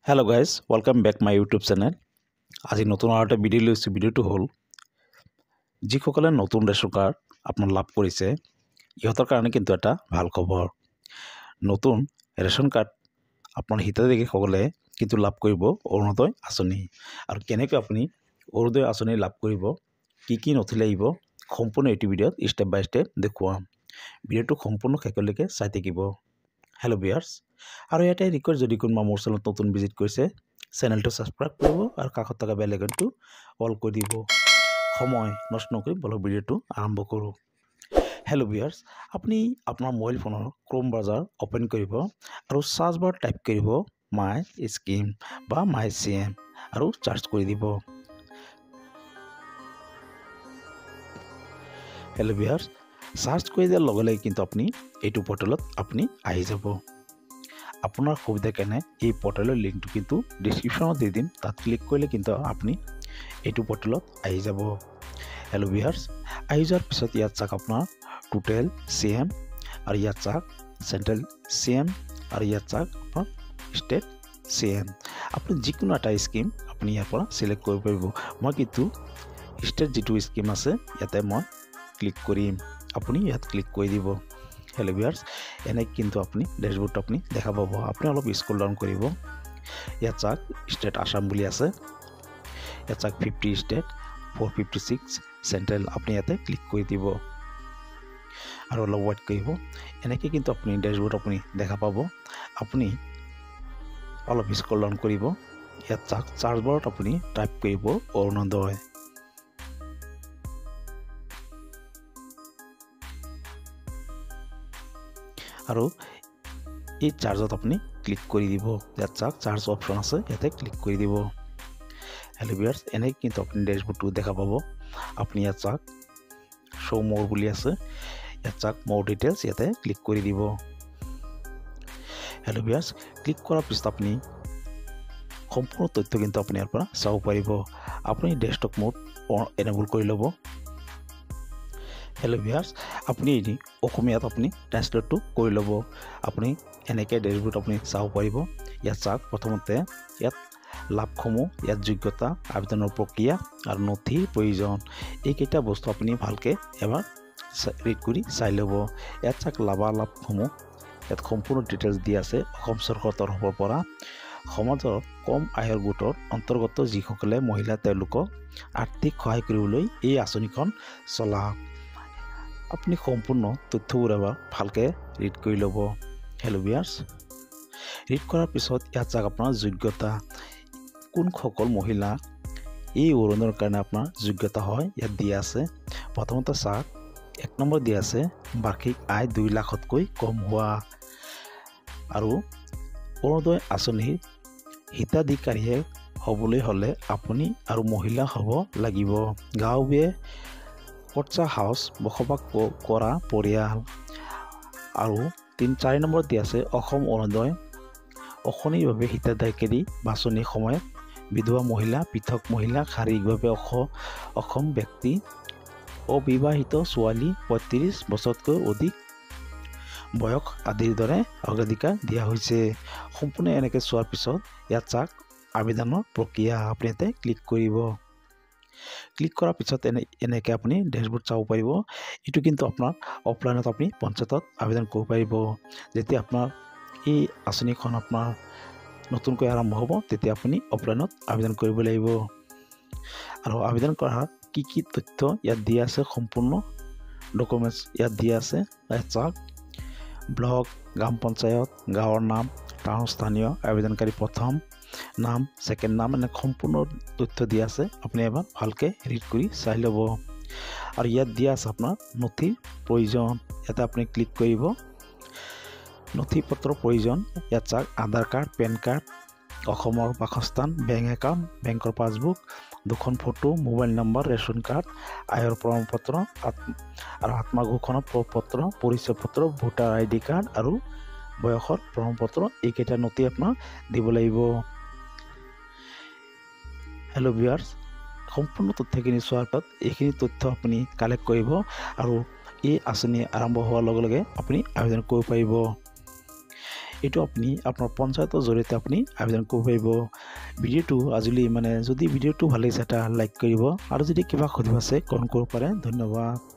Hello guys, welcome back my YouTube channel. আজি নতুন আৰু এটা ভিডিও লৈছো। ভিডিওটো হ'ল যিসকলে নতুন ৰেশন কাৰ্ড আপোনাৰ লাভ কৰিছে ইহঁতৰ কাৰণে কিন্তু এটা ভাল খবৰ। নতুন ৰেশন কাৰ্ড আপোনাৰ হিতাধিকাৰীসকলে কিন্তু লাভ কৰিব অৰুণোদয় আঁচনি। আৰু কেনেকৈ আপুনি অৰুণোদয় আঁচনি লাভ কৰিব, কি নথি লাগিব, সম্পূৰ্ণ এইটো ভিডিঅ'ত ষ্টেপ বাই ষ্টেপ দেখুৱাম। ভিডিওটো সম্পূৰ্ণ শেষলৈকে চাই থাকিব। হেল্ল' ভিউয়াৰ্স, আৰু এটা ৰিকুৱেষ্ট, যদি কোনোবা মোৰ চেনেলত নতুন ভিজিট কৰিছে চেনেলটো ছাবস্ক্ৰাইব কৰিব আৰু কাষত থকা বেল আইকনটো অল কৰি দিব। সময় নষ্ট নকৰি বলক ভিডিওটো আৰম্ভ কৰোঁ। হেল্ল' ভিউয়াৰ্স, আপুনি আপোনাৰ মোবাইল ফোনৰ ক্ৰোম ব্ৰাউজাৰ অপেন কৰিব আৰু সাৰ্চ বাৰ টাইপ কৰিব মাই স্কিম বা মাই CM আৰু চাৰ্চ কৰি দিব। হেল্ল' ভিউয়াৰ্স, সাৰ্চ কৰি দিয়াৰ লগে লগে কিন্তু আপুনি এইটো পৰ্টেলত আপুনি আহি যাব। আপোনাৰ সুবিধাৰ কাৰণে এই পৰ্টেলৰ লিংকটো কিন্তু ডিছক্ৰিপশ্যনত দি দিম, তাত ক্লিক কৰিলে কিন্তু আপুনি এইটো পৰ্টেলত আহি যাব। হেল্ল' ভিউয়াৰ্স, আহি যোৱাৰ পিছত ইয়াত চাওক আপোনাৰ টোটেল CM আৰু ইয়াত চাওক চেণ্ট্ৰেল CM আৰু ইয়াত চাওক আপোনাৰ ষ্টেট CM। আপুনি যিকোনো এটা স্কিম আপুনি ইয়াৰ পৰা চিলেক্ট কৰিব পাৰিব। মই কিন্তু ষ্টেট যিটো স্কিম আছে ইয়াতে মই ক্লিক কৰিম, আপুনি ইয়াত ক্লিক কৰি দিব। হেল্ল' ভিউয়াৰ্স, এনে কিন্তু আপুনি ডেশবোৰ্ডটো আপুনি দেখা পাব। আপুনি অলপ স্ক্ৰল ডাউন কৰিব, ইয়াত চাওক ষ্টেট আসাম বুলি আছে, ইয়াত চাওক 50 ষ্টেট 456 চেণ্ট্ৰেল, আপুনি ইয়াতে ক্লিক কৰি দিব আৰু অলপ ৱেইট কৰিব। এনেকৈ কিন্তু আপুনি ডেশবোৰ্ড আপুনি দেখা পাব। আপুনি অলপ স্ক্ৰল ডাউন কৰিব, ইয়াত চাওক চাৰ্চ বাৰত আপুনি টাইপ কৰিব অৰুণোদয়। আৰু এই চাৰ্জত আপুনি ক্লিক কৰি দিব, ইয়াত চাওক চাৰ্জ অপশ্যন আছে, ইয়াতে ক্লিক কৰি দিব। হেল্ল' ভিউয়াৰ্স, এনেকৈ কিন্তু আপুনি ডেশবোৰ্ডটো দেখা পাব। আপুনি ইয়াত চাওক শ্ব' মোৰ বুলি আছে, ইয়াত চাওক মোৰ ডিটেইলছ, ইয়াতে ক্লিক কৰি দিব। হেল্ল' ভিউয়াৰ্স, ক্লিক কৰাৰ পিছত আপুনি সম্পূৰ্ণ তথ্য কিন্তু আপুনি ইয়াৰ পৰা চাব পাৰিব। আপুনি ডেস্কটপ মোড এনেবল কৰি ল'ব। হেল্ল' ভিউয়াৰ্স, আপুনি অসমীয়াত আপুনি ট্ৰান্সলেটটো কৰি ল'ব। আপুনি এনেকৈ ডেশবোৰ্ড আপুনি চাব পাৰিব। ইয়াত চাওক প্ৰথমতে ইয়াত লাভসমূহ, ইয়াত যোগ্যতা, আবেদনৰ প্ৰক্ৰিয়া আৰু নথিৰ প্ৰয়োজন, এইকেইটা বস্তু আপুনি ভালকৈ এবাৰ ৰিড কৰি চাই ল'ব। ইয়াত চাওক লাভালাভসমূহ, ইয়াত সম্পূৰ্ণ ডিটেইলছ দিয়া আছে। অসম চৰকাৰৰ তৰফৰ পৰা সমাজৰ কম আয়ৰ গোটৰ অন্তৰ্গত যিসকলে মহিলা, তেওঁলোকক আৰ্থিক সহায় কৰিবলৈ এই আঁচনিখন চলা। আপুনি সম্পূৰ্ণ তথ্যবোৰ এবাৰ ভালকৈ ৰিড কৰি ল'ব। হেল্ল' ভিউয়াৰ্স, ৰিড কৰাৰ পিছত ইয়াত চাওক আপোনাৰ যোগ্যতা, কোনসকল মহিলা এই অৰুণোদয়ৰ কাৰণে আপোনাৰ যোগ্যতা হয় ইয়াত দিয়া আছে। প্ৰথমতে চাওক 1 নম্বৰ দিয়া আছে বাৰ্ষিক আয় 2 লাখতকৈ কম হোৱা, আৰু অৰুণোদয় আঁচনিৰ হিতাধিকাৰীয়ে হ'বলৈ হ'লে আপুনি আৰু মহিলা হ'ব লাগিব, গাঁৱে কচ্চা হাউচ বসবাস কৰা পৰিয়াল। আৰু 4 নম্বৰ দিয়া আছে অসম অৰুণোদয় আঁচনিৰ বাবে হিতাধিকাৰী বাছনিৰ সময়ত বিধৱা মহিলা, পৃথক মহিলা, শাৰীৰিকভাৱে অক্ষম ব্যক্তি, অবিবাহিত ছোৱালী, 35 বছৰতকৈ অধিক বয়স আদিৰ দৰে অগ্ৰাধিকাৰ দিয়া হৈছে। সম্পূৰ্ণ এনেকৈ চোৱাৰ পিছত ইয়াত চাওক আবেদনৰ প্ৰক্ৰিয়া, আপুনি ইয়াতে ক্লিক কৰিব। ক্লিক কৰাৰ পিছত এনেকৈ আপুনি ডেশবোৰ্ড চাব পাৰিব। এইটো কিন্তু আপোনাৰ অফলাইনত আপুনি পঞ্চায়তত আবেদন কৰিব পাৰিব। যেতিয়া আপোনাৰ এই আঁচনিখন আপোনাৰ নতুনকৈ আৰম্ভ হ'ব তেতিয়া আপুনি অফলাইনত আবেদন কৰিব লাগিব। আৰু আবেদন কৰাৰ কি তথ্য ইয়াত দিয়া আছে, সম্পূৰ্ণ ডকুমেণ্টছ ইয়াত দিয়া আছে। ইয়াত চাওক ব্লক, গ্ৰাম পঞ্চায়ত, গাঁৱৰ নাম, টাউন, স্থানীয় আবেদনকাৰী প্ৰথম নাম, ছেকেণ্ড নাম, এনে সম্পূৰ্ণ তথ্য দিয়া আছে। আপুনি এবাৰ ভালকৈ ৰিড কৰি চাই ল'ব। আৰু ইয়াত দিয়া আছে আপোনাৰ নথিৰ প্ৰয়োজন, ইয়াতে আপুনি ক্লিক কৰিব। নথি পত্ৰৰ প্ৰয়োজন, ইয়াত চাওক আধাৰ কাৰ্ড, পেন কাৰ্ড, অসমৰ বাসস্থান, বেংক একাউণ্ট, বেংকৰ পাছবুক, 2খন photo, mobile number, ration card, আয়ৰ প্ৰমাণপত্ৰ আৰু আত্মঘোষণা পত্ৰ, পৰিচয় পত্ৰ, ভোটাৰ ID কাৰ্ড আৰু বয়সৰ প্ৰমাণপত্ৰ, এইকেইটা নথি আপোনাৰ দিব লাগিব। হেল্ল' ভিউয়াৰ্স, সম্পূৰ্ণ তথ্যখিনি চোৱাৰ পাছত এইখিনি তথ্য আপুনি কালেক্ট কৰিব আৰু এই আঁচনি আৰম্ভ হোৱাৰ লগে লগে আপুনি আবেদন কৰিব পাৰিব। এইটো আপুনি আপোনাৰ পঞ্চায়তৰ জৰিয়তে আপুনি আবেদন কৰিব পাৰিব। ভিডিঅ'টো আজিলৈ যদি ভিডিঅ'টো ভাল লাগিছে এটা লাইক কৰিব আৰু যদি কিবা সুধিব আছে কমেণ্ট কৰিব পাৰে। ধন্যবাদ।